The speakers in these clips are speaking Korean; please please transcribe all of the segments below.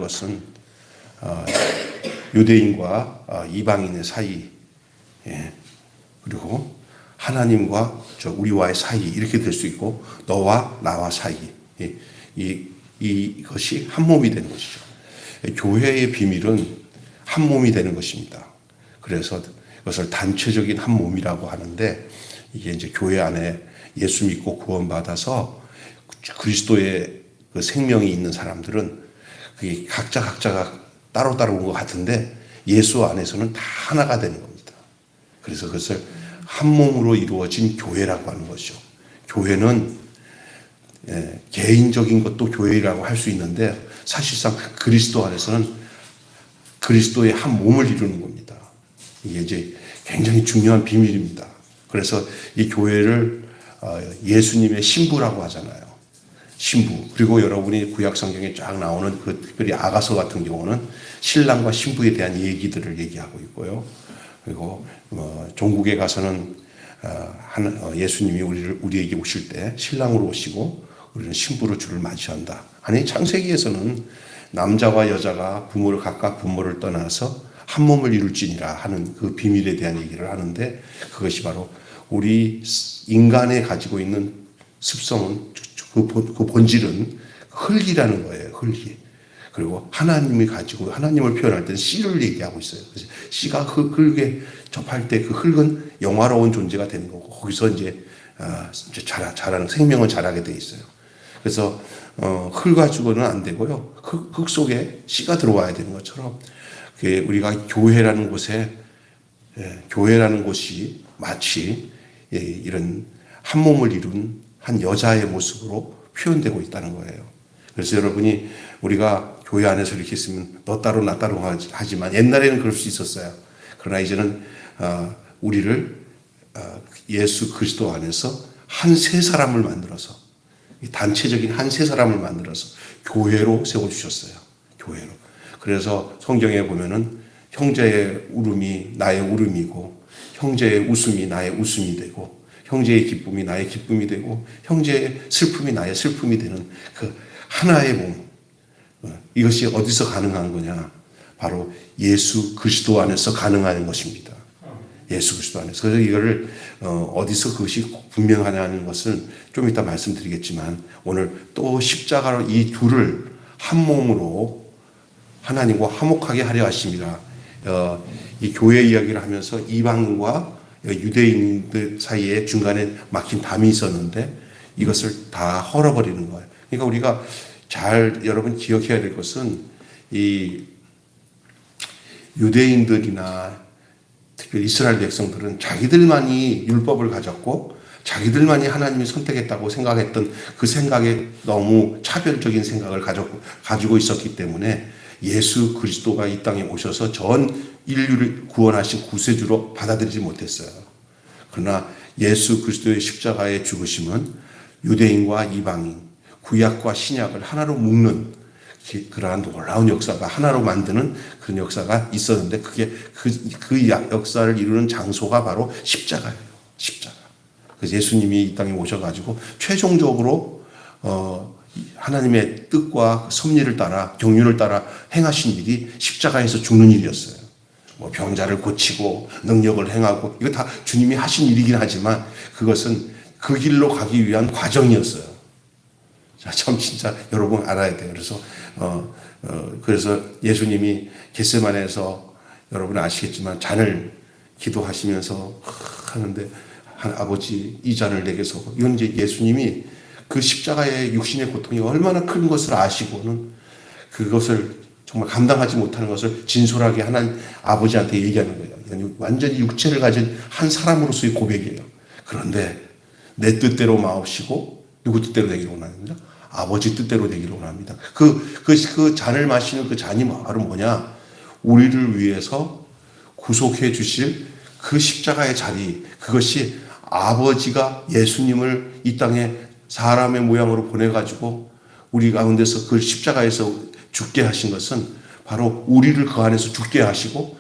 것은 유대인과 이방인의 사이, 그리고 하나님과 우리와의 사이 이렇게 될 수 있고 너와 나와 사이, 이것이 한 몸이 되는 것이죠. 교회의 비밀은 한 몸이 되는 것입니다. 그래서 이것을 단체적인 한 몸이라고 하는데, 이게 이제 교회 안에 예수 믿고 구원받아서 그리스도의 그 생명이 있는 사람들은 그게 각자가 따로 온 것 같은데 예수 안에서는 다 하나가 되는 겁니다. 그래서 그것을 한 몸으로 이루어진 교회라고 하는 것이죠. 교회는 개인적인 것도 교회라고 할 수 있는데 사실상 그리스도 안에서는 그리스도의 한 몸을 이루는 겁니다. 이게 이제 굉장히 중요한 비밀입니다. 그래서 이 교회를 예수님의 신부라고 하잖아요. 신부. 그리고 여러분이 구약 성경에 쫙 나오는 그 특별히 아가서 같은 경우는 신랑과 신부에 대한 얘기들을 얘기하고 있고요. 그리고 종국에 가서는 예수님이 우리에게 오실 때 신랑으로 오시고 우리는 신부로 주를 맞이한다. 아니 창세기에서는 남자와 여자가 각각 부모를 떠나서 한 몸을 이룰지니라 하는 그 비밀에 대한 얘기를 하는데, 그것이 바로 우리 인간에 가지고 있는 습성은 그 본질은 흙이라는 거예요. 흙이. 그리고 하나님을 표현할 때는 씨를 얘기하고 있어요. 그래서 씨가 흙에 접할 때 그 흙은 영화로운 존재가 되는 거고, 거기서 이제 자라는 생명을 자라게 돼 있어요. 그래서 흙 가지고는 안 되고요. 흙 속에 씨가 들어와야 되는 것처럼 우리가 교회라는 곳이 마치 이런 한 몸을 이룬 한 여자의 모습으로 표현되고 있다는 거예요. 그래서 여러분이 우리가 교회 안에서 이렇게 있으면 너 따로 나 따로 하지만 옛날에는 그럴 수 있었어요. 그러나 이제는 우리를 예수 그리스도 안에서 한 세 사람을 만들어서, 단체적인 한 세 사람을 만들어서 교회로 세워주셨어요. 교회로. 그래서 성경에 보면은 형제의 울음이 나의 울음이고, 형제의 웃음이 나의 웃음이 되고, 형제의 기쁨이 나의 기쁨이 되고, 형제의 슬픔이 나의 슬픔이 되는 그 하나의 몸. 이것이 어디서 가능한 거냐? 바로 예수 그리스도 안에서 가능한 것입니다. 예수 그리스도 안에서. 그래서 이거를 어디서 그것이 분명하냐는 것은 좀 이따 말씀드리겠지만, 오늘 또 십자가로 이 둘을 한 몸으로 하나님과 화목하게 하려 하십니다. 이 교회 이야기를 하면서 이방인과 유대인들 사이에 중간에 막힌 담이 있었는데 이것을 다 헐어버리는 거예요. 그러니까 우리가 여러분 기억해야 될 것은, 이 유대인들이나 특별히 이스라엘 백성들은 자기들만이 율법을 가졌고 자기들만이 하나님이 선택했다고 생각했던 그 생각에 너무 차별적인 생각을 가지고 있었기 때문에 예수 그리스도가 이 땅에 오셔서 전 인류를 구원하신 구세주로 받아들이지 못했어요. 그러나 예수 그리스도의 십자가의 죽으심은 유대인과 이방인, 구약과 신약을 하나로 묶는 그러한 놀라운 역사가, 하나로 만드는 그런 역사가 있었는데, 그게 그 역사를 이루는 장소가 바로 십자가예요. 십자가. 그래서 예수님이 이 땅에 오셔가지고 최종적으로 하나님의 뜻과 섭리를 따라, 경륜을 따라 행하신 일이 십자가에서 죽는 일이었어요. 뭐 병자를 고치고 능력을 행하고 이거 다 주님이 하신 일이긴 하지만 그것은 그 길로 가기 위한 과정이었어요. 자, 참 진짜 여러분 알아야 돼요. 그래서 예수님이 겟세마네에서 여러분 아시겠지만 잔을 기도하시면서 하는데, 아버지 이 잔을 내게서, 이건 이제 예수님이 그 십자가의 육신의 고통이 얼마나 큰 것을 아시고는 그것을 정말 감당하지 못하는 것을 진솔하게 하나님 아버지한테 얘기하는 거예요. 완전히 육체를 가진 한 사람으로서의 고백이에요. 그런데 내 뜻대로 마옵시고 누구 뜻대로 되기를 원합니다. 아버지 뜻대로 되기를 원합니다. 그 잔을 마시는 그 잔이 바로 뭐냐? 우리를 위해서 구속해 주실 그 십자가의 자리, 그것이 아버지가 예수님을 이 땅에 사람의 모양으로 보내가지고 우리 가운데서 그 십자가에서 죽게 하신 것은 바로 우리를 그 안에서 죽게 하시고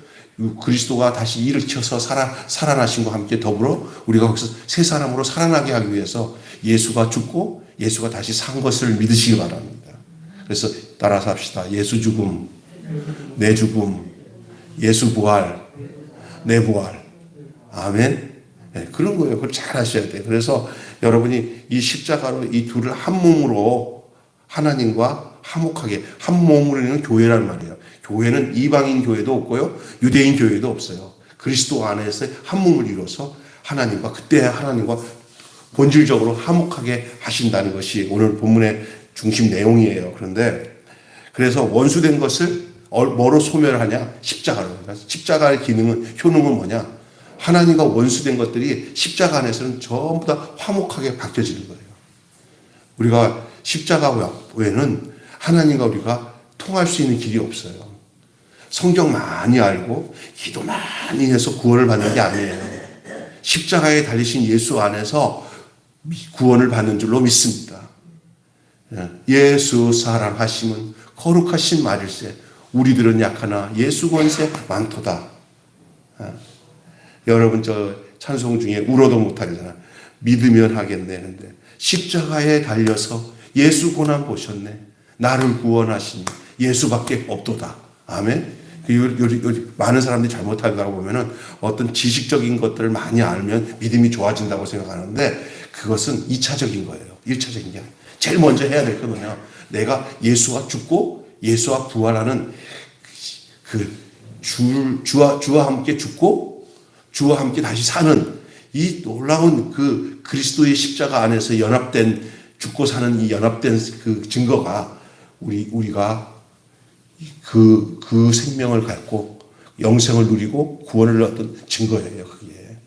그리스도가 다시 일으켜서 살아나신 것과 함께 더불어 우리가 거기서 새 사람으로 살아나게 하기 위해서 예수가 죽고 예수가 다시 산 것을 믿으시기 바랍니다. 그래서 따라서 합시다. 예수 죽음, 내 죽음, 예수 부활, 내 부활. 아멘. 네, 그런 거예요. 그걸 잘 하셔야 돼요. 그래서 여러분이 이 십자가로 이 둘을 한 몸으로 하나님과 화목하게 한 몸으로 있는 교회란 말이에요. 교회는 이방인 교회도 없고요, 유대인 교회도 없어요. 그리스도 안에서 한 몸을 이뤄서 하나님과 그때 하나님과 본질적으로 화목하게 하신다는 것이 오늘 본문의 중심 내용이에요. 그런데 그래서 원수된 것을 뭐로 소멸하냐? 십자가로. 십자가의 기능은, 효능은 뭐냐? 하나님과 원수된 것들이 십자가 안에서는 전부 다 화목하게 바뀌어지는 거예요. 우리가 십자가 외에는 하나님과 우리가 통할 수 있는 길이 없어요. 성경 많이 알고 기도 많이 해서 구원을 받는 게 아니에요. 십자가에 달리신 예수 안에서 구원을 받는 줄로 믿습니다. 예수 사랑하심은 거룩하신 말일세 우리들은 약하나 예수 권세 많도다. 여러분 저 찬송 중에 울어도 못하잖아. 믿으면 하겠네. 근데 십자가에 달려서 예수 고난 보셨네. 나를 구원하신 예수밖에 없도다. 아멘. 많은 사람들이 잘못하다고 보면은 어떤 지식적인 것들을 많이 알면 믿음이 좋아진다고 생각하는데 그것은 2차적인 거예요. 1차적인 게 아니에요. 제일 먼저 해야 될 건 뭐냐? 내가 예수와 죽고 예수와 부활하는 주와 함께 죽고 주와 함께 다시 사는 이 놀라운 그 그리스도의 십자가 안에서 연합된 죽고 사는 이 연합된 그 증거가 우리가 그 생명을 갖고 영생을 누리고 구원을 얻은 증거예요. 그게.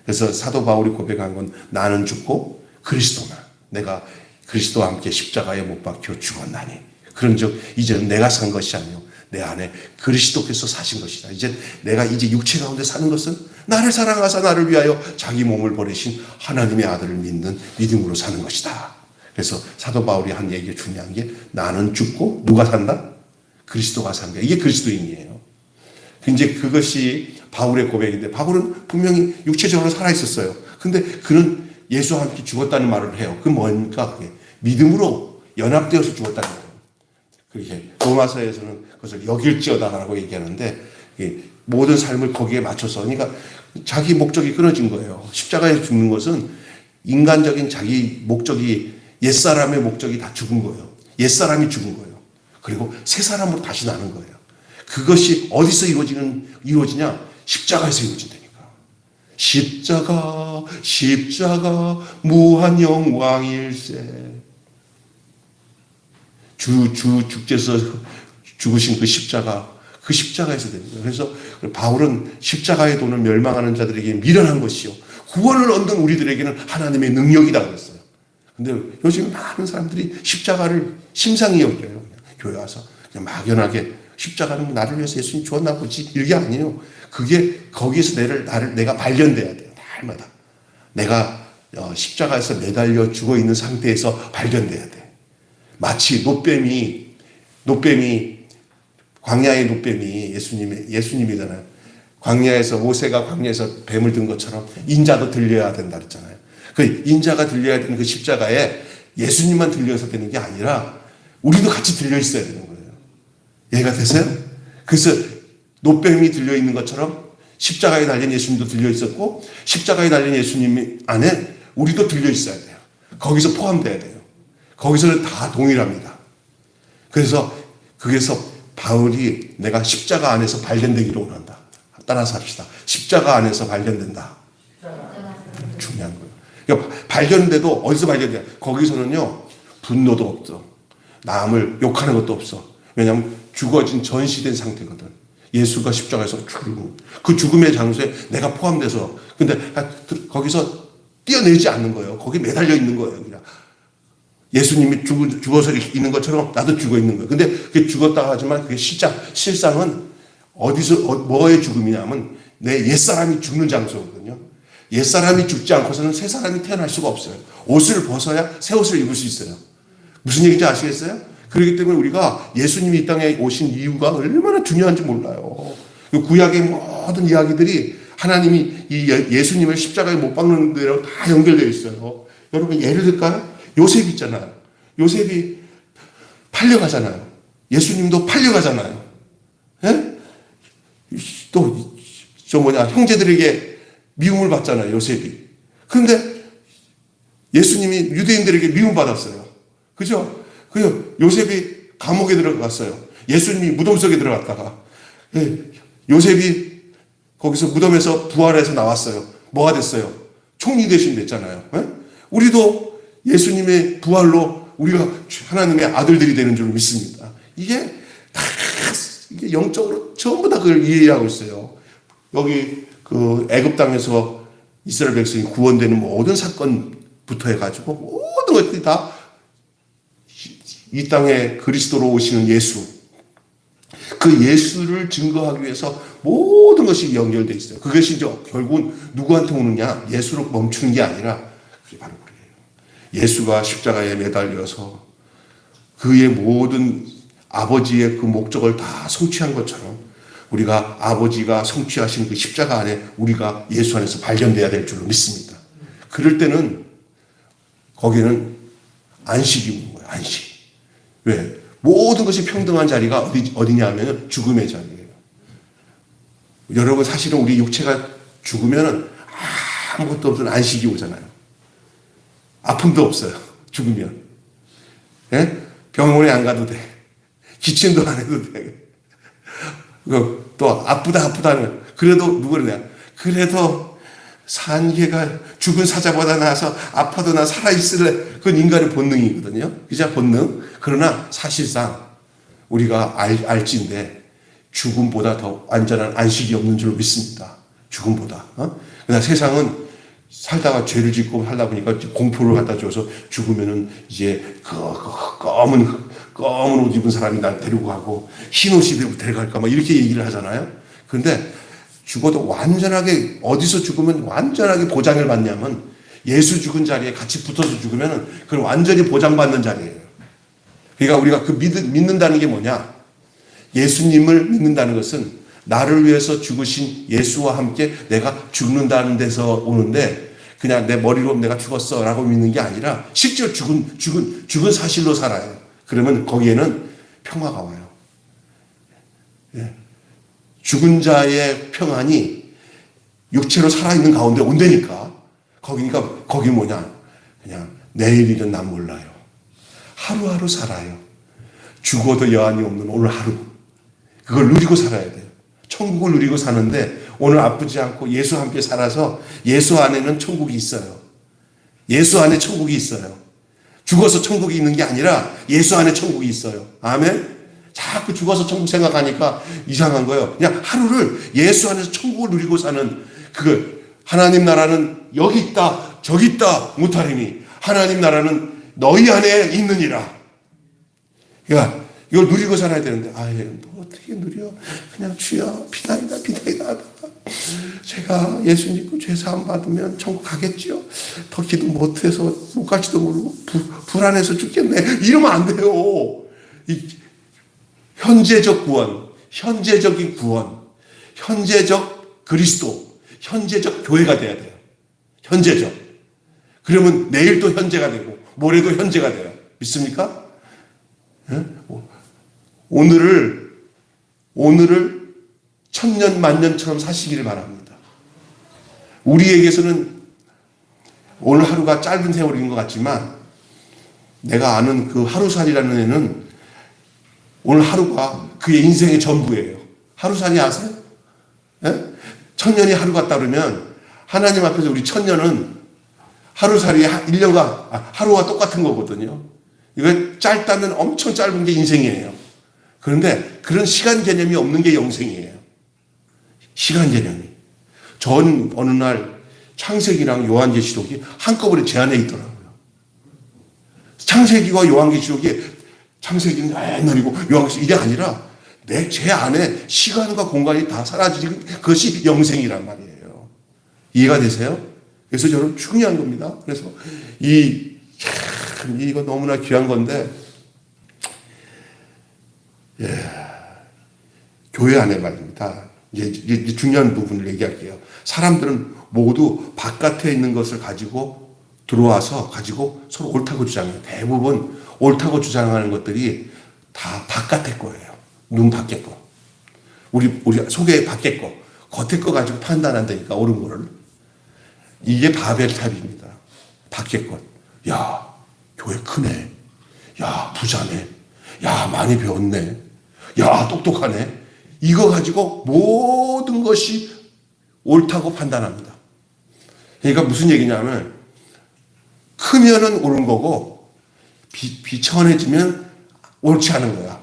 그래서 사도 바울이 고백한 건 나는 죽고 그리스도만 내가 그리스도와 함께 십자가에 못 박혀 죽었나니 그런즉 이제는 내가 산 것이 아니요 내 안에 그리스도께서 사신 것이다. 내가 육체 가운데 사는 것은 나를 사랑하사 나를 위하여 자기 몸을 버리신 하나님의 아들을 믿는 믿음으로 사는 것이다. 그래서 사도 바울이 한 얘기가 중요한 게 나는 죽고 누가 산다? 그리스도가 산다. 이게 그리스도인이에요. 이제 그것이 바울의 고백인데 바울은 분명히 육체적으로 살아있었어요. 근데 그는 예수와 함께 죽었다는 말을 해요. 그게 뭡니까? 그게 믿음으로 연합되어서 죽었다는 거예요. 그렇게 로마서에서는 그것을 여길지어다라고 얘기하는데 모든 삶을 거기에 맞춰서 그러니까 자기 목적이 끊어진 거예요. 십자가에 죽는 것은 인간적인 자기 목적이 옛사람의 목적이 다 죽은 거예요. 옛사람이 죽은 거예요. 그리고 새 사람으로 다시 나는 거예요. 그것이 어디서 이루어지냐? 십자가에서 이루어진다니까. 십자가 무한 영광일세. 주께서 죽으신 그 십자가에서 되는 거예요. 그래서 바울은 십자가의 도는 멸망하는 자들에게 미련한 것이요 구원을 얻는 우리들에게는 하나님의 능력이다 그랬어요. 근데 요즘 많은 사람들이 십자가를 심상히 여겨요. 그냥 교회 와서 그냥 막연하게 십자가는 나를 위해서 예수님 죽었나 보지 이게 아니에요. 그게 거기에서 내가 발견돼야 돼요. 날마다 내가 십자가에서 매달려 죽어 있는 상태에서 발견돼야 돼. 마치 노뱀이 광야의 노뱀이 예수님이잖아요. 광야에서 모세가 광야에서 뱀을 든 것처럼 인자도 들려야 된다 그랬잖아요. 그 인자가 들려야 되는 그 십자가에 예수님만 들려서 되는 게 아니라 우리도 같이 들려 있어야 되는 거예요. 이해가 되세요? 그래서 노뱀이 들려 있는 것처럼 십자가에 달린 예수님도 들려 있었고 십자가에 달린 예수님 안에 우리도 들려 있어야 돼요. 거기서 포함돼야 돼요. 거기서는 다 동일합니다. 그래서 바울이 내가 십자가 안에서 발견되기를 원한다. 따라서 합시다. 십자가 안에서 발견된다. 중요한 거예요. 그러니까 발견돼도 어디서 발견돼요? 거기서는요 분노도 없어. 남을 욕하는 것도 없어. 왜냐하면 죽어진 전시된 상태거든. 예수가 십자가에서 죽고 그 죽음의 장소에 내가 포함돼서 근데 거기서 뛰어내지 않는 거예요. 거기 매달려 있는 거예요. 그냥. 예수님이 죽어서 있는 것처럼 나도 죽어 있는 거예요. 근데 그게 죽었다고 하지만 그게 실상은 뭐의 죽음이냐면 내 옛사람이 죽는 장소거든요. 옛사람이 죽지 않고서는 새 사람이 태어날 수가 없어요. 옷을 벗어야 새 옷을 입을 수 있어요. 무슨 얘기인지 아시겠어요? 그렇기 때문에 우리가 예수님이 이 땅에 오신 이유가 얼마나 중요한지 몰라요. 구약의 모든 이야기들이 하나님이 이 예수님을 십자가에 못 박는 대로 다 연결되어 있어요. 여러분 예를 들까요? 요셉 있잖아요. 요셉이 팔려가잖아요. 예수님도 팔려가잖아요. 예? 또, 형제들에게 미움을 받잖아요, 요셉이. 그런데 예수님이 유대인들에게 미움받았어요. 그죠? 그 요셉이 감옥에 들어갔어요. 예수님이 무덤 속에 들어갔다가, 요셉이 거기서 무덤에서 부활해서 나왔어요. 뭐가 됐어요? 총리 대신 됐잖아요. 예? 우리도 예수님의 부활로 우리가 하나님의 아들들이 되는 줄 믿습니다. 이게 영적으로 전부 다 그걸 이해하고 있어요. 여기 그 애굽 땅에서 이스라엘 백성이 구원되는 모든 사건부터 해가지고 모든 것들이 다 이 땅에 그리스도로 오시는 예수, 그 예수를 증거하기 위해서 모든 것이 연결되어 있어요. 그것이 이제 결국은 누구한테 오느냐? 예수로 멈추는 게 아니라 그게 바로 그래요. 예수가 십자가에 매달려서 그의 모든 아버지의 그 목적을 다 성취한 것처럼 우리가 아버지가 성취하신 그 십자가 안에 우리가 예수 안에서 발견돼야 될 줄로 믿습니다. 그럴 때는 거기는 안식이 오는 거예요. 안식. 왜? 모든 것이 평등한 자리가 어디냐 하면 죽음의 자리예요. 여러분 사실은 우리 육체가 죽으면 아무것도 없는 안식이 오잖아요. 아픔도 없어요. 죽으면. 예? 병원에 안 가도 돼. 기침도 안 해도 돼. 또 아프다 하면 그래도 누구냐? 그래도 산개가 죽은 사자보다 나아서 아파도 나 살아있을래. 그건 인간의 본능이거든요. 그죠? 본능. 그러나 사실상 우리가 알지인데 죽음보다 더 안전한 안식이 없는 줄 믿습니다. 죽음보다. 그러나 세상은 살다가 죄를 짓고 살다 보니까 공포를 갖다 줘서 죽으면은 이제 검은 옷 입은 사람이 날 데리고 가고 흰 옷이 데려갈까 막 이렇게 얘기를 하잖아요. 그런데 죽어도 완전하게 어디서 죽으면 완전하게 보장을 받냐면 예수 죽은 자리에 같이 붙어서 죽으면 그건 완전히 보장받는 자리예요. 그러니까 우리가 그 믿는다는 게 뭐냐? 예수님을 믿는다는 것은 나를 위해서 죽으신 예수와 함께 내가 죽는다는 데서 오는데 그냥 내 머리로 내가 죽었어 라고 믿는 게 아니라 실제로 죽은 사실로 살아요. 그러면 거기에는 평화가 와요. 예. 죽은 자의 평안이 육체로 살아있는 가운데 온다니까. 거기 뭐냐? 그냥 내일이든 난 몰라요. 하루하루 살아요. 죽어도 여한이 없는 오늘 하루. 그걸 누리고 살아야 돼요. 천국을 누리고 사는데 오늘 아프지 않고 예수와 함께 살아서 예수 안에는 천국이 있어요. 예수 안에 천국이 있어요. 죽어서 천국이 있는 게 아니라 예수 안에 천국이 있어요. 아멘? 자꾸 죽어서 천국 생각하니까 이상한 거예요. 그냥 하루를 예수 안에서 천국을 누리고 사는 하나님 나라는 여기 있다 저기 있다 못하리니 하나님 나라는 너희 안에 있느니라. 그러니까 이걸 누리고 살아야 되는데 뭐 어떻게 누려? 그냥 주여 비단이다 제가 예수 믿고 죄 사함 받으면 천국 가겠지요? 더 기도 못해서 못 갈지도 모르고 불안해서 죽겠네. 이러면 안 돼요. 현재적 구원, 현재적인 구원, 현재적 그리스도, 현재적 교회가 돼야 돼요. 현재적. 그러면 내일도 현재가 되고 모레도 현재가 돼요. 믿습니까? 네? 오늘을 천년 만년처럼 사시기를 바랍니다. 우리에게서는 오늘 하루가 짧은 세월인 것 같지만 내가 아는 그 하루살이라는 애는 오늘 하루가 그의 인생의 전부예요. 하루살이 아세요? 예? 천년이 하루 같다 그러면 하나님 앞에서 우리 천년은 하루살이 1년과 하루와 똑같은 거거든요. 이거 짧다면 엄청 짧은 게 인생이에요. 그런데 그런 시간 개념이 없는 게 영생이에요. 시간 개념이. 전 어느 날 창세기랑 요한계시록이 한꺼번에 제 안에 있더라고요. 창세기와 요한계시록이 창세기는 옛날이고 요한계시록 이게 아니라 제 안에 시간과 공간이 다 사라지는 그것이 영생이란 말이에요. 이해가 되세요? 그래서 저는 중요한 겁니다. 그래서 이거 너무나 귀한 건데 교회 안에 말입니다. 이제 중요한 부분을 얘기할게요. 사람들은 모두 바깥에 있는 것을 가지고 들어와서 가지고 서로 옳다고 주장해요. 대부분 옳다고 주장하는 것들이 다 바깥의 거예요. 눈 밖의 거. 우리 속에 밖의 거. 겉의 거 가지고 판단한다니까, 옳은 거를. 이게 바벨탑입니다. 밖의 것. 야, 교회 크네. 야, 부자네. 야, 많이 배웠네. 야, 똑똑하네. 이거 가지고 모든 것이 옳다고 판단합니다. 그러니까 무슨 얘기냐면, 크면은 옳은 거고, 비천해지면 옳지 않은 거야.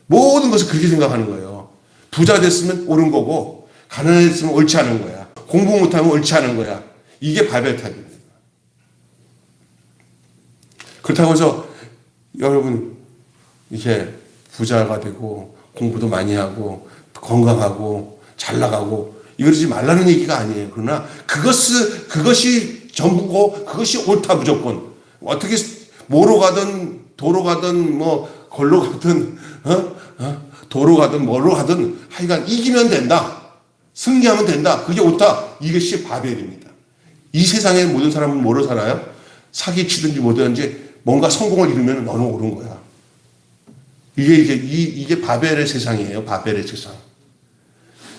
모든 것을 그렇게 생각하는 거예요. 부자 됐으면 옳은 거고, 가난했으면 옳지 않은 거야. 공부 못하면 옳지 않은 거야. 이게 바벨탑입니다. 그렇다고 해서 여러분 이제 부자가 되고 공부도 많이 하고 건강하고 잘 나가고 이러지 말라는 얘기가 아니에요. 그러나 그것이 전부고 그것이 옳다 무조건. 어떻게 뭐로 가든 도로 가든 뭐 걸로 가든 도로 가든 뭐로 가든 하여간 이기면 된다. 승리하면 된다. 그게 옳다. 이것이 바벨입니다. 이 세상의 모든 사람은 뭐로 살아요? 사기치든지 뭐든지 뭔가 성공을 이루면 너는 옳은 거야. 이게 바벨의 세상이에요. 바벨의 세상.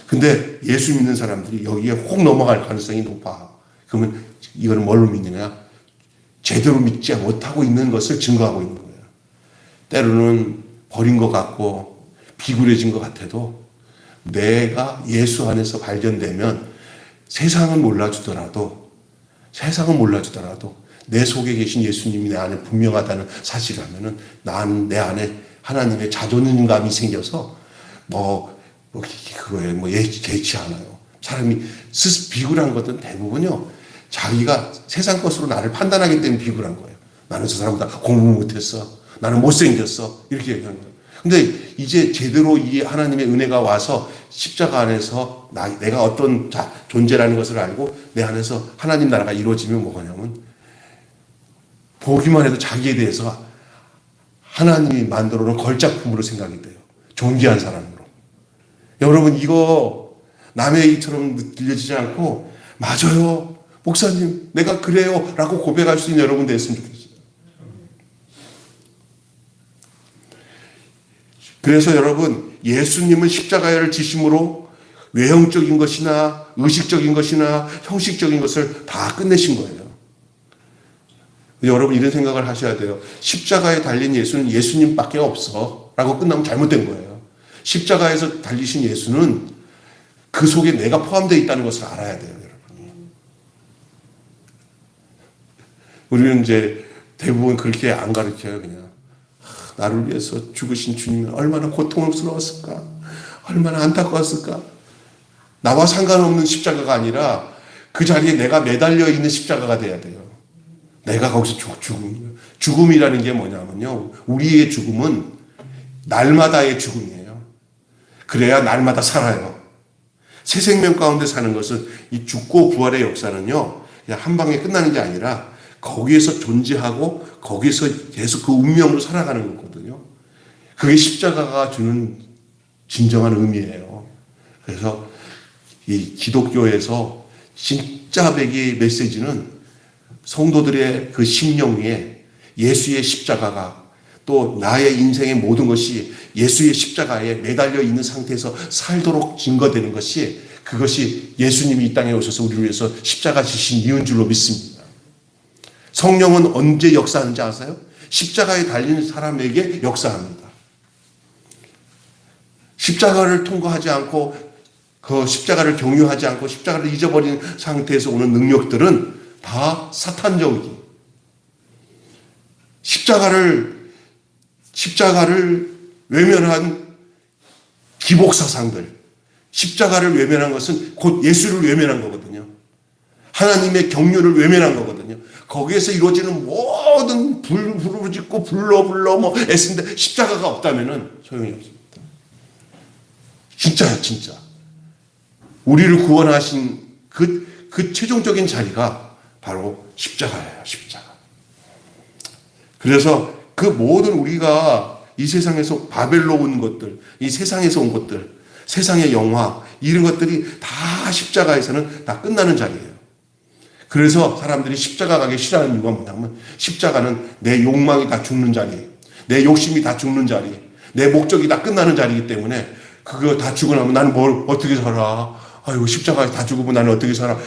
근데 예수 믿는 사람들이 여기에 혹 넘어갈 가능성이 높아. 그러면 이거는 뭘로 믿느냐? 제대로 믿지 못하고 있는 것을 증거하고 있는 거예요. 때로는 버린 것 같고 비굴해진 것 같아도 내가 예수 안에서 발견되면 세상은 몰라주더라도 내 속에 계신 예수님이 내 안에 분명하다는 사실을 하면은 난 내 안에 하나님의 자존감이 생겨서 그거에 개의치 않아요. 사람이 비굴한 것은 대부분요, 자기가 세상 것으로 나를 판단하기 때문에 비굴한 거예요. 나는 저 사람보다 공부 못했어. 나는 못생겼어. 이렇게 얘기하는 거예요. 근데 이제 제대로 이 하나님의 은혜가 와서 십자가 안에서 내가 어떤 존재라는 것을 알고 내 안에서 하나님 나라가 이루어지면 뭐냐면 보기만 해도 자기에 대해서 하나님이 만들어 놓은 걸작품으로 생각이 돼요. 존귀한 사람으로. 여러분 이거 남의 얘기처럼 들려지지 않고 맞아요. 목사님 내가 그래요 라고 고백할 수 있는 여러분 됐으면 좋겠어요. 그래서 여러분 예수님은 십자가를 지심으로 외형적인 것이나 의식적인 것이나 형식적인 것을 다 끝내신 거예요. 여러분 이런 생각을 하셔야 돼요. 십자가에 달린 예수는 예수님밖에 없어 라고 끝나면 잘못된 거예요. 십자가에서 달리신 예수는 그 속에 내가 포함되어 있다는 것을 알아야 돼요. 여러분. 우리는 이제 대부분 그렇게 안 가르쳐요. 그냥 나를 위해서 죽으신 주님은 얼마나 고통스러웠을까, 얼마나 안타까웠을까. 나와 상관없는 십자가가 아니라 그 자리에 내가 매달려 있는 십자가가 돼야 돼요. 내가 거기서 죽음이라는 게 뭐냐면요, 우리의 죽음은 날마다의 죽음이에요. 그래야 날마다 살아요. 새 생명 가운데 사는 것은 이 죽고 부활의 역사는요, 그냥 한 방에 끝나는 게 아니라 거기에서 존재하고 거기서 계속 그 운명으로 살아가는 거거든요. 그게 십자가가 주는 진정한 의미예요. 그래서 이 기독교에서 진짜 백의 메시지는 성도들의 그 심령 위에 예수의 십자가가 또 나의 인생의 모든 것이 예수의 십자가에 매달려 있는 상태에서 살도록 증거되는 것이, 그것이 예수님이 이 땅에 오셔서 우리를 위해서 십자가 지신 이유인 줄로 믿습니다. 성령은 언제 역사하는지 아세요? 십자가에 달린 사람에게 역사합니다. 십자가를 통과하지 않고 그 십자가를 경유하지 않고 십자가를 잊어버린 상태에서 오는 능력들은 다 사탄적이기. 십자가를 외면한 기복사상들, 십자가를 외면한 것은 곧 예수를 외면한 거거든요. 하나님의 경륜을 외면한 거거든요. 거기에서 이루어지는 모든 부르짖고 불러 애쓴데 십자가가 없다면은 소용이 없습니다. 진짜야, 진짜. 우리를 구원하신 그 최종적인 자리가 바로 십자가예요, 십자가. 그래서 그 모든 우리가 이 세상에서 바벨로 온 것들, 이 세상에서 온 것들, 세상의 영화, 이런 것들이 다 십자가에서는 다 끝나는 자리예요. 그래서 사람들이 십자가 가기 싫어하는 이유가 뭐냐면 십자가는 내 욕망이 다 죽는 자리예요. 내 욕심이 다 죽는 자리, 내 목적이 다 끝나는 자리이기 때문에 그거 다 죽고 나면 나는 뭘 어떻게 살아? 아이고 십자가에 다 죽으면 나는 어떻게 살아?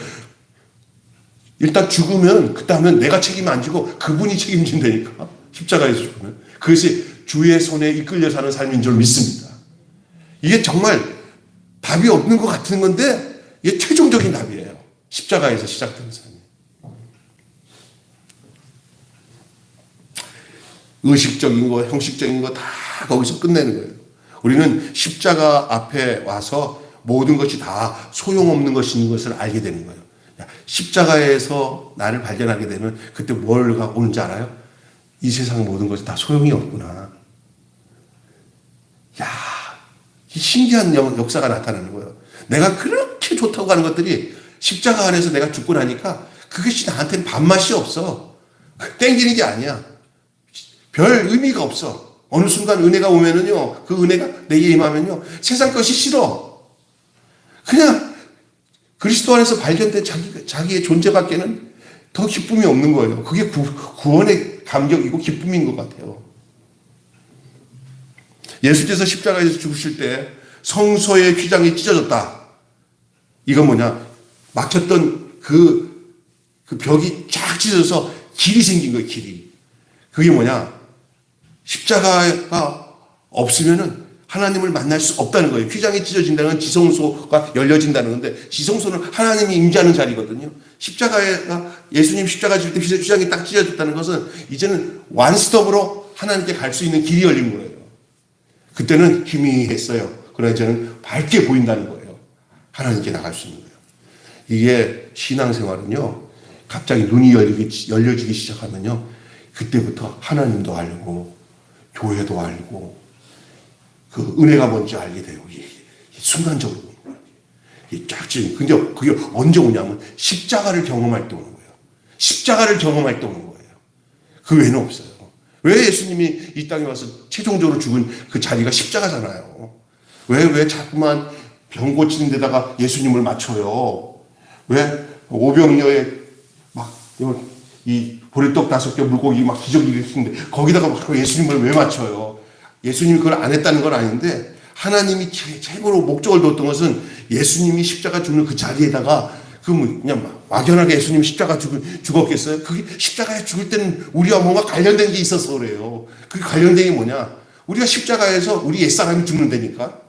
일단 죽으면 그 다음엔 내가 책임 안 지고 그분이 책임진다니까. 십자가에서 죽으면. 그것이 주의 손에 이끌려 사는 삶인 줄 믿습니다. 이게 정말 답이 없는 것 같은 건데 이게 최종적인 답이에요. 십자가에서 시작되는 삶이. 의식적인 거, 형식적인 거 다 거기서 끝내는 거예요. 우리는 십자가 앞에 와서 모든 것이 다 소용없는 것인 것을 알게 되는 거예요. 십자가에서 나를 발견하게 되면 그때 뭘 갖고 오는지 알아요? 이 세상 모든 것이 다 소용이 없구나. 야, 신기한 역사가 나타나는 거예요. 내가 그렇게 좋다고 하는 것들이 십자가 안에서 내가 죽고 나니까 그것이 나한테는 밥맛이 없어. 땡기는 게 아니야. 별 의미가 없어. 어느 순간 은혜가 오면은요, 그 은혜가 내게 임하면요, 세상 것이 싫어. 그냥 그리스도 안에서 발견된 자기의 존재밖에는 더 기쁨이 없는 거예요. 그게 구원의 감격이고 기쁨인 것 같아요. 예수께서 십자가에서 죽으실 때 성소의 휘장이 찢어졌다. 이건 뭐냐? 막혔던 그 벽이 쫙 찢어져서 길이 생긴 거예요, 길이. 그게 뭐냐? 십자가가 없으면은 하나님을 만날 수 없다는 거예요. 휘장이 찢어진다는 건 지성소가 열려진다는 건데, 지성소는 하나님이 임재하는 자리거든요. 십자가가, 예수님 십자가 질 때 휘장이 딱 찢어졌다는 것은 이제는 완스톱으로 하나님께 갈 수 있는 길이 열린 거예요. 그때는 희미했어요. 그러나 이제는 밝게 보인다는 거예요. 하나님께 나갈 수 있는 거예요. 이게 신앙생활은요, 갑자기 눈이 열려지기 시작하면요, 그때부터 하나님도 알고, 교회도 알고, 그 은혜가 뭔지 알게 돼요. 이게 순간적으로. 이게 쫙 찢어진. 근데 그게 언제 오냐면, 십자가를 경험할 때 오는 거예요. 십자가를 경험할 때 오는 거예요. 그 외에는 없어요. 왜 예수님이 이 땅에 와서 최종적으로 죽은 그 자리가 십자가잖아요. 왜 자꾸만 병 고치는 데다가 예수님을 맞춰요? 왜 오병이어에 막 이 보리떡 5개 물고기 막 기적이 일으키는데 거기다가 막 예수님을 왜 맞춰요? 예수님이 그걸 안 했다는 건 아닌데, 하나님이 최고로 목적을 뒀던 것은 예수님이 십자가 죽는 그 자리에다가 그냥 막연하게 예수님 십자가 죽었겠어요? 그게 십자가에 죽을 때는 우리와 뭔가 관련된 게 있어서 그래요. 그게 관련된 게 뭐냐? 우리가 십자가에서 우리 옛사람이 죽는다니까.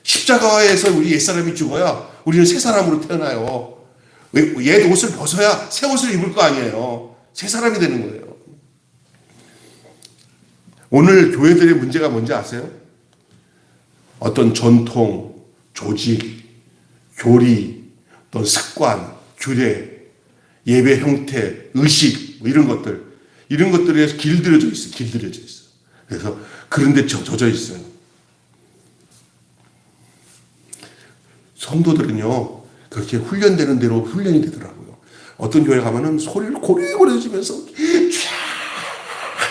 십자가에서 우리 옛사람이 죽어야 우리는 새 사람으로 태어나요. 옛 옷을 벗어야 새 옷을 입을 거 아니에요. 새 사람이 되는 거예요. 오늘 교회들의 문제가 뭔지 아세요? 어떤 전통, 조직, 교리, 어떤 습관, 규례, 예배 형태, 의식, 이런 것들에 길들여져 있어요. 그래서 그런 데 젖어 있어요. 성도들은요, 그렇게 훈련되는 대로 훈련이 되더라고요. 어떤 교회 가면은 소리를 고래고래 지면서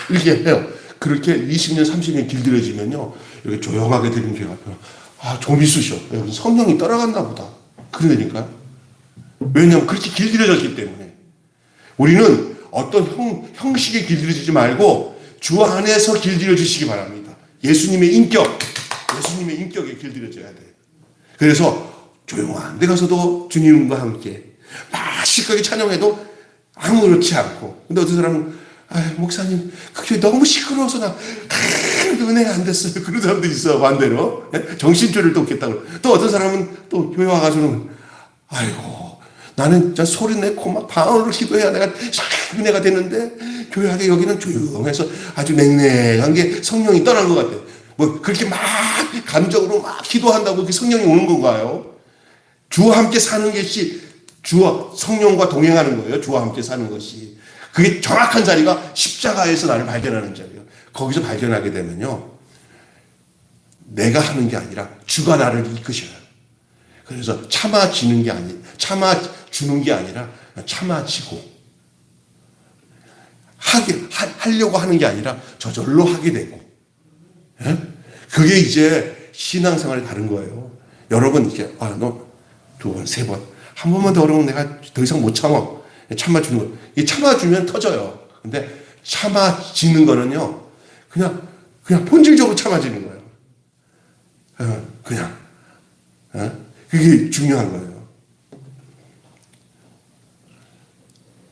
이렇게 해요. 그렇게 20년, 30년 길들여지면요, 이렇게 조용하게 되는 교회 가면, 좀 있으셔. 성령이 떠나갔나 보다. 그러니까. 왜냐하면 그렇게 길들여졌기 때문에. 우리는 어떤 형식에 길들여지지 말고 주 안에서 길들여지시기 바랍니다. 예수님의 인격에 길들여져야 돼요. 그래서 조용한 데 가서도 주님과 함께 막 시끄럽게 찬양해도 아무렇지 않고. 근데 어떤 사람은 목사님 그 교회 너무 시끄러워서 나 은혜가 안 됐어요. 그런 사람도 있어요. 반대로 정신줄을 또 없겠다고. 또 어떤 사람은 또 교회 와가지고는 아이고 나는 진짜 소리 내고 막 방언으로 기도해야 내가 은혜가 되는데 교회 안에 여기는 조용해서 아주 냉랭한 게 성령이 떠난 것 같아요. 뭐 그렇게 막 감정으로 막 기도한다고 그렇게 성령이 오는 건가요? 주와 함께 사는 것이 주와 성령과 동행하는 거예요. 주와 함께 사는 것이. 그게 정확한 자리가 십자가에서 나를 발견하는 자리예요. 거기서 발견하게 되면요, 내가 하는 게 아니라 주가 나를 이끄셔요. 그래서 참아주는 게 아니라 참아지고 하려고 하는 게 아니라 저절로 하게 되고. 예? 그게 이제 신앙생활이 다른 거예요. 여러분 이렇게 너 2번, 3번, 한 번만 더 어려우면 내가 더 이상 못 참아주는 거. 이 참아주면 터져요. 근데 참아지는 거는요, 그냥 본질적으로 참아지는 거예요. 그냥. 그게 중요한 거예요.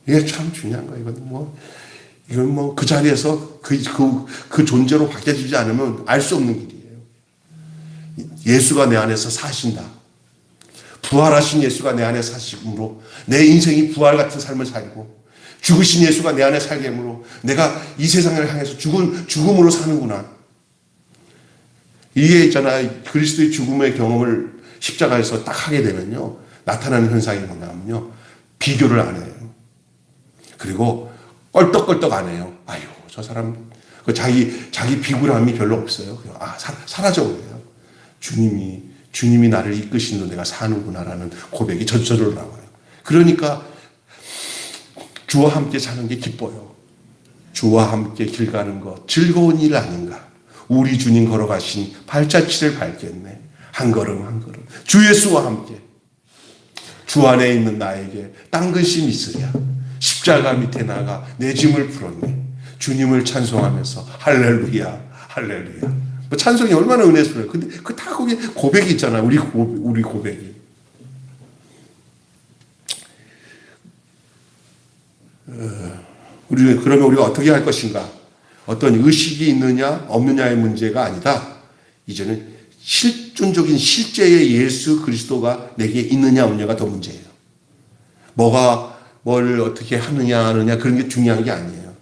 이게 참 중요한 거예요. 이건 뭐 그 자리에서 그 존재로 바뀌어지지 않으면 알 수 없는 길이에요. 예수가 내 안에서 사신다. 부활하신 예수가 내 안에 사심으로 내 인생이 부활 같은 삶을 살고 죽으신 예수가 내 안에 살게 함으로 내가 이 세상을 향해서 죽음으로 사는구나. 이게 있잖아요. 그리스도의 죽음의 경험을 십자가에서 딱 하게 되면요. 나타나는 현상이 뭐냐면요. 비교를 안 해요. 그리고 껄떡껄떡 안 해요. 아유, 저 사람, 자기 비굴함이 별로 없어요. 사라져버려요. 주님이 나를 이끄신 로 내가 사는구나라는 고백이 저절로 나와요. 그러니까 주와 함께 사는 게 기뻐요. 주와 함께 길 가는 것 즐거운 일 아닌가. 우리 주님 걸어가신 발자취를 밟겠네. 한 걸음 한 걸음 주 예수와 함께 주 안에 있는 나에게 딴 것이 있으랴. 십자가 밑에 나가 내 짐을 풀었네. 주님을 찬송하면서 할렐루야 할렐루야. 찬송이 얼마나 은혜스러워요. 근데 다 거기에 고백이 있잖아요. 우리 고백이. 그러면 우리가 어떻게 할 것인가? 어떤 의식이 있느냐 없느냐의 문제가 아니다. 이제는 실존적인 실제의 예수 그리스도가 내게 있느냐 없느냐가 더 문제예요. 뭘 어떻게 하느냐 그런 게 중요한 게 아니에요.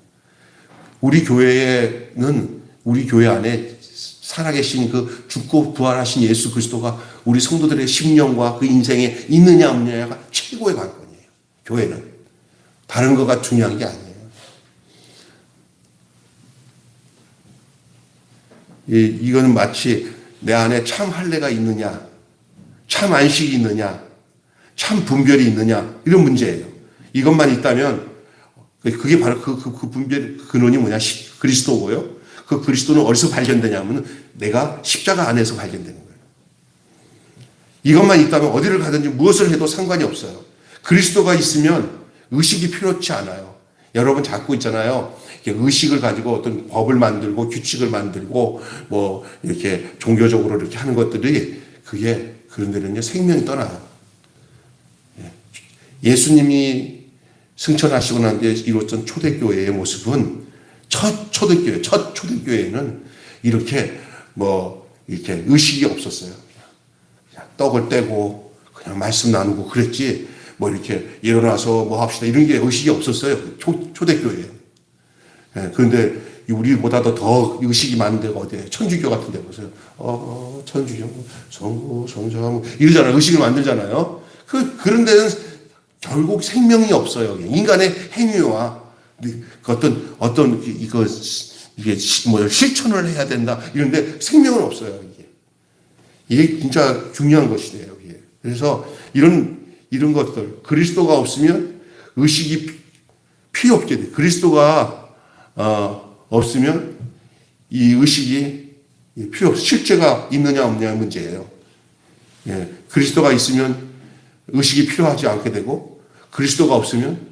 우리 교회 안에 살아계신 그 죽고 부활하신 예수 그리스도가 우리 성도들의 심령과 그 인생에 있느냐 없느냐가 최고의 관건이에요. 교회는. 다른 거가 중요한 게 아니에요. 이거는 마치 내 안에 참 할례가 있느냐, 참 안식이 있느냐, 참 분별이 있느냐 이런 문제예요. 이것만 있다면 그게 바로 그 분별 근원이 뭐냐 그리스도고요. 그 그리스도는 어디서 발견되냐면 내가 십자가 안에서 발견되는 거예요. 이것만 있다면 어디를 가든지 무엇을 해도 상관이 없어요. 그리스도가 있으면 의식이 필요치 않아요. 여러분 자꾸 있잖아요. 의식을 가지고 어떤 법을 만들고 규칙을 만들고 뭐 이렇게 종교적으로 이렇게 하는 것들이 그런 데는요 생명이 떠나요. 예수님이 승천하시고 난 뒤에 이루어진 초대교회의 모습은 첫 초대교회는 이렇게 의식이 없었어요. 그냥 떡을 떼고 그냥 말씀 나누고 그랬지 이렇게 일어나서 합시다 이런 게 의식이 없었어요. 초대교회에. 그런데 우리보다도 더 의식이 많은 데가 어디예요? 천주교 같은 데 보세요. 천주교, 성구, 성자 이러잖아요. 의식을 만들잖아요. 그런 데는 결국 생명이 없어요. 인간의 행위와 이게 실천을 해야 된다. 이런데 생명은 없어요. 이게 진짜 중요한 것이에요. 그래서 이런 것들 그리스도가 없으면 의식이 필요 없게 돼. 그리스도가 없으면 이 의식이 필요 없. 실제가 있느냐 없느냐의 문제예요. 그리스도가 있으면 의식이 필요하지 않게 되고 그리스도가 없으면